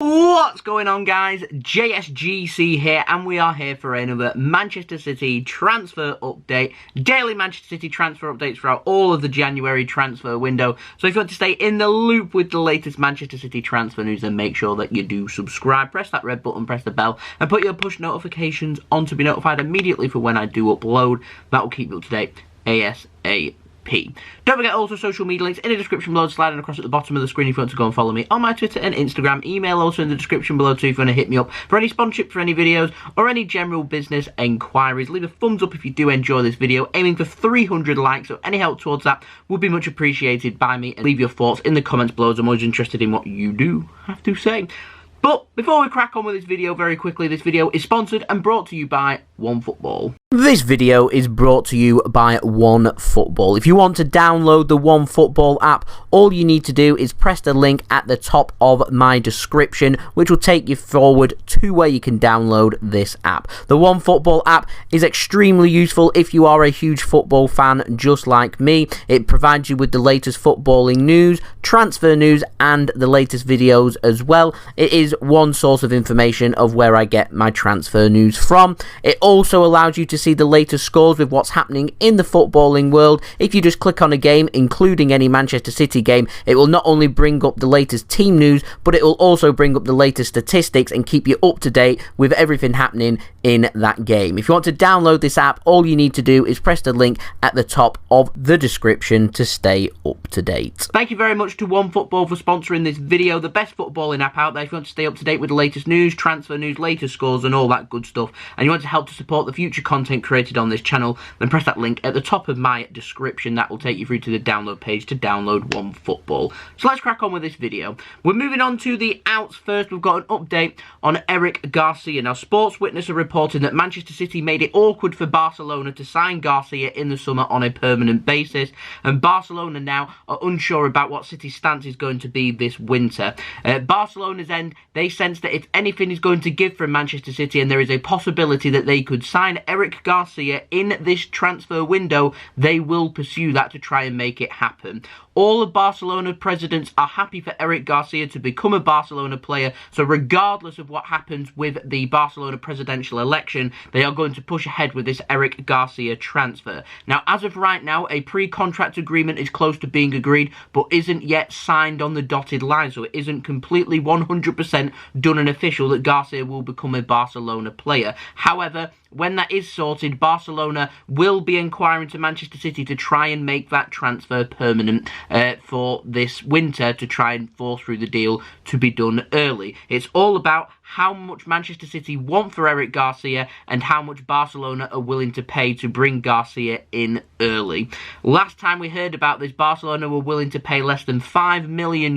What's going on, guys? JSGC here, and we are here for another Manchester City transfer update. Daily Manchester City transfer updates throughout all of the January transfer window. So if you want to stay in the loop with the latest Manchester City transfer news, then make sure that you do subscribe. Press that red button, press the bell, and put your push notifications on to be notified immediately for when I do upload. That will keep you up to date ASAP. Don't forget also social media links in the description below, sliding across at the bottom of the screen if you want to go and follow me on my Twitter and Instagram. Email also in the description below too if you want to hit me up for any sponsorship for any videos or any general business enquiries. Leave a thumbs up if you do enjoy this video, aiming for 300 likes, so any help towards that would be much appreciated by me. And leave your thoughts in the comments below, as I'm always interested in what you do have to say. But before we crack on with this video very quickly, this video is sponsored and brought to you by OneFootball. This video is brought to you by OneFootball. If you want to download the OneFootball app, all you need to do is press the link at the top of my description, which will take you forward to where you can download this app. The OneFootball app is extremely useful if you are a huge football fan just like me. It provides you with the latest footballing news, transfer news, and the latest videos as well. It is one source of information of where I get my transfer news from. It also allows you to see the latest scores with what's happening in the footballing world. If you just click on a game, including any Manchester City game, it will not only bring up the latest team news, but it will also bring up the latest statistics and keep you up to date with everything happening in that game. If you want to download this app, all you need to do is press the link at the top of the description to stay up to date. Thank you very much to OneFootball for sponsoring this video, the best footballing app out there. If you want to stay up to date with the latest news, transfer news, latest scores and all that good stuff, and you want to help to support the future content created on this channel, then press that link at the top of my description. That will take you through to the download page to download OneFootball. So let's crack on with this video. We're moving on to the outs first. We've got an update on Eric Garcia. Now, Sports Witness are reporting that Manchester City made it awkward for Barcelona to sign Garcia in the summer on a permanent basis, and Barcelona now are unsure about what City's stance is going to be this winter. Barcelona's end, they sense that if anything is going to give from Manchester City, and there is a possibility that they could sign Eric Garcia in this transfer window, they will pursue that to try and make it happen. All of Barcelona presidents are happy for Eric Garcia to become a Barcelona player, so regardless of what happens with the Barcelona presidential election, they are going to push ahead with this Eric Garcia transfer. Now, as of right now, a pre-contract agreement is close to being agreed, but isn't yet signed on the dotted line, so it isn't completely 100% done and official that Garcia will become a Barcelona player. However, when that is sorted, Barcelona will be inquiring to Manchester City to try and make that transfer permanent for this winter, to try and force through the deal to be done early. It's all about how much Manchester City want for Eric Garcia and how much Barcelona are willing to pay to bring Garcia in early. Last time we heard about this, Barcelona were willing to pay less than €5 million,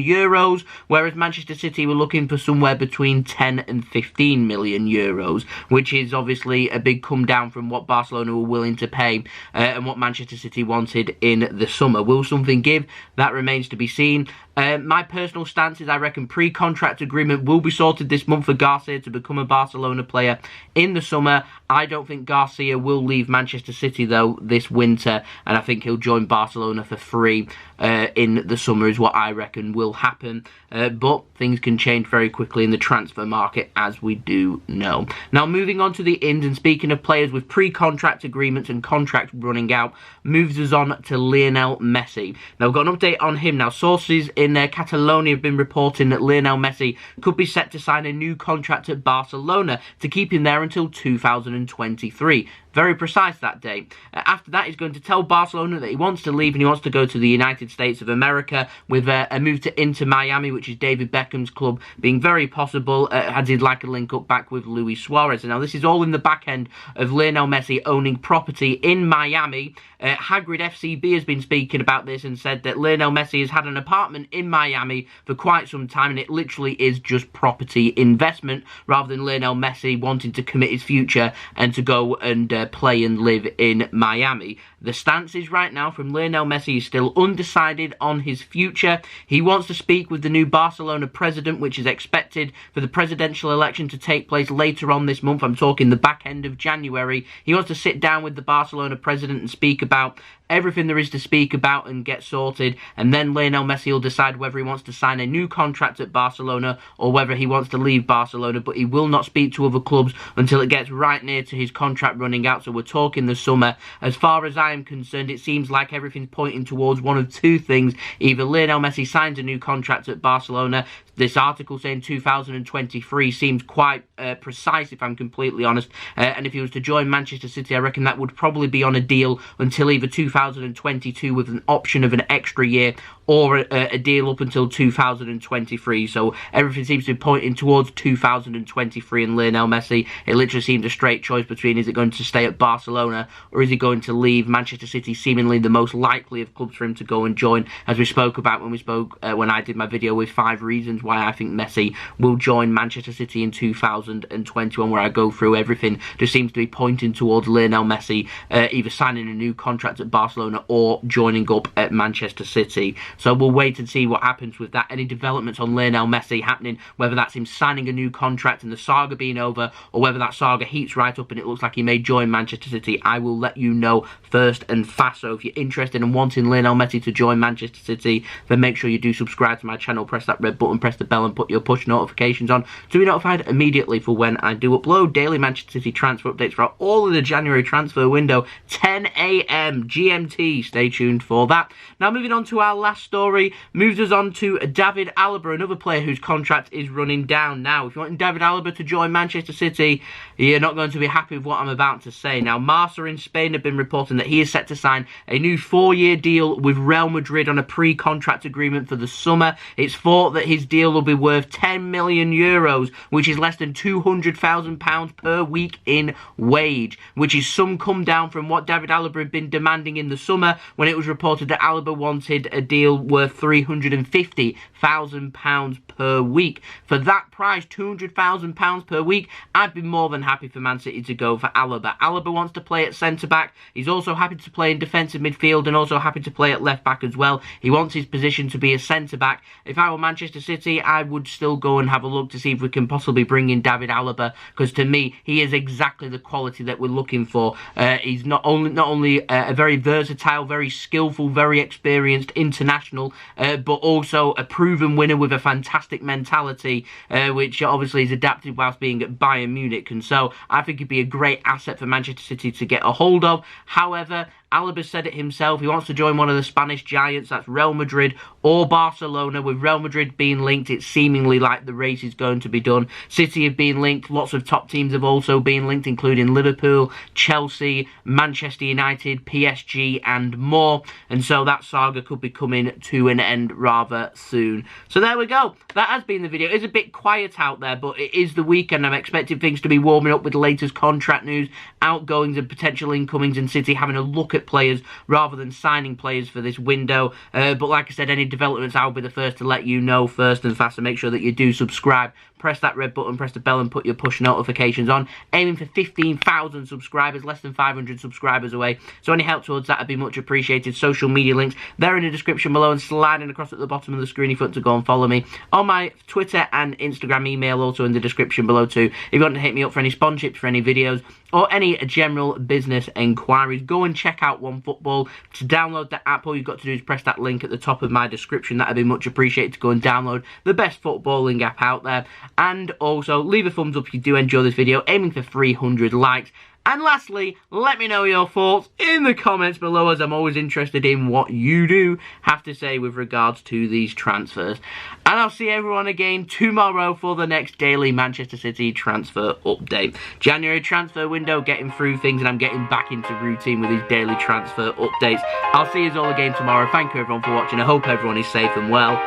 whereas Manchester City were looking for somewhere between 10 and 15 million euros, which is obviously a big come down from what Barcelona were willing to pay and what Manchester City wanted in the summer. Will something give? That remains to be seen. My personal stance is I reckon pre-contract agreement will be sorted this month for Garcia to become a Barcelona player in the summer. I don't think Garcia will leave Manchester City, though, this winter, and I think he'll join Barcelona for free in the summer is what I reckon will happen. But things can change very quickly in the transfer market, as we do know. Now, moving on to the ins, and speaking of players with pre-contract agreements and contracts running out, moves us on to Lionel Messi. Now, we've got an update on him. Now, sources in Catalonia have been reporting that Lionel Messi could be set to sign a new contract at Barcelona to keep him there until 2023. Very precise, that date. After that, he's going to tell Barcelona that he wants to leave and he wants to go to the United States of America, with a move to Inter Miami, which is David Beckham's club, being very possible, as he'd like a link up back with Luis Suarez. And now, this is all in the back end of Lionel Messi owning property in Miami. Hagrid FCB has been speaking about this and said that Lionel Messi has had an apartment in Miami for quite some time, and it literally is just property investment rather than Lionel Messi wanting to commit his future and to go and play and live in Miami. The stances right now from Lionel Messi is still undecided on his future. He wants to speak with the new Barcelona president, which is expected for the presidential election to take place later on this month. I'm talking the back end of January. He wants to sit down with the Barcelona president and speak about everything there is to speak about and get sorted, and then Lionel Messi will decide whether he wants to sign a new contract at Barcelona or whether he wants to leave Barcelona, but he will not speak to other clubs until it gets right near to his contract running out, so we're talking the summer. As far as I am concerned, it seems like everything's pointing towards one of two things. Either Lionel Messi signs a new contract at Barcelona. This article saying 2023 seems quite precise, if I'm completely honest, and if he was to join Manchester City, I reckon that would probably be on a deal until either 2022 with an option of an extra year, or a deal up until 2023. So everything seems to be pointing towards 2023 and Lionel Messi. It literally seemed a straight choice between, is it going to stay at Barcelona or is he going to leave? Manchester City seemingly the most likely of clubs for him to go and join, as we spoke about when I did my video with 5 reasons why I think Messi will join Manchester City in 2021, where I go through everything. Just seems to be pointing towards Lionel Messi either signing a new contract at Barcelona or joining up at Manchester City. So we'll wait and see what happens with that. Any developments on Lionel Messi happening, whether that's him signing a new contract and the saga being over, or whether that saga heats right up and it looks like he may join Manchester City, I will let you know first and fast. So if you're interested in wanting Lionel Messi to join Manchester City, then make sure you do subscribe to my channel, press that red button, press the bell and put your push notifications on to be notified immediately for when I do upload daily Manchester City transfer updates throughout all of the January transfer window, 10 AM GMT. Stay tuned for that. Now moving on to our last story, moves us on to David Alaba, another player whose contract is running down. Now, if you want David Alaba to join Manchester City, you're not going to be happy with what I'm about to say. Now, Marca in Spain have been reporting that he is set to sign a new 4-year deal with Real Madrid on a pre-contract agreement for the summer. It's thought that his deal will be worth 10 million euros, which is less than £200,000 per week in wage, which is some come down from what David Alaba had been demanding in the summer, when it was reported that Alaba wanted a deal worth £350,000 per week. For that price, £200,000 per week, I'd be more than happy for Man City to go for Alaba. Alaba wants to play at centre-back. He's also happy to play in defensive midfield and also happy to play at left-back as well. He wants his position to be a centre-back. If I were Manchester City, I would still go and have a look to see if we can possibly bring in David Alaba, because to me, he is exactly the quality that we're looking for. He's not only a very versatile, very skillful, very experienced international, but also a proven winner with a fantastic mentality, which obviously is adapted whilst being at Bayern Munich, and so I think he'd be a great asset for Manchester City to get a hold of. However, Alaba said it himself, he wants to join one of the Spanish giants, that's Real Madrid or Barcelona. With Real Madrid being linked, it's seemingly like the race is going to be done. City have been linked, lots of top teams have also been linked, including Liverpool, Chelsea, Manchester United, PSG and more, and so that saga could be coming to an end rather soon. So there we go, that has been the video. It is a bit quiet out there, but it is the weekend. I'm expecting things to be warming up with the latest contract news, outgoings and potential incomings, and City having a look at players rather than signing players for this window. But like I said, any developments, I'll be the first to let you know first and fast. So make sure that you do subscribe, press that red button, press the bell and put your push notifications on. Aiming for 15,000 subscribers, less than 500 subscribers away. So any help towards that would be much appreciated. Social media links, they're in the description below and sliding across at the bottom of the screen if you want to go and follow me. On my Twitter and Instagram, email also in the description below too. If you want to hit me up for any sponsorships, for any videos, or any general business enquiries, go and check out OneFootball. To download the app, all you've got to do is press that link at the top of my description. That would be much appreciated to go and download the best footballing app out there. And also, leave a thumbs up if you do enjoy this video, aiming for 300 likes. And lastly, let me know your thoughts in the comments below, as I'm always interested in what you do have to say with regards to these transfers. And I'll see everyone again tomorrow for the next daily Manchester City transfer update. January transfer window, getting through things, and I'm getting back into routine with these daily transfer updates. I'll see you all again tomorrow. Thank you everyone for watching. I hope everyone is safe and well.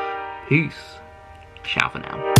Peace. Ciao for now.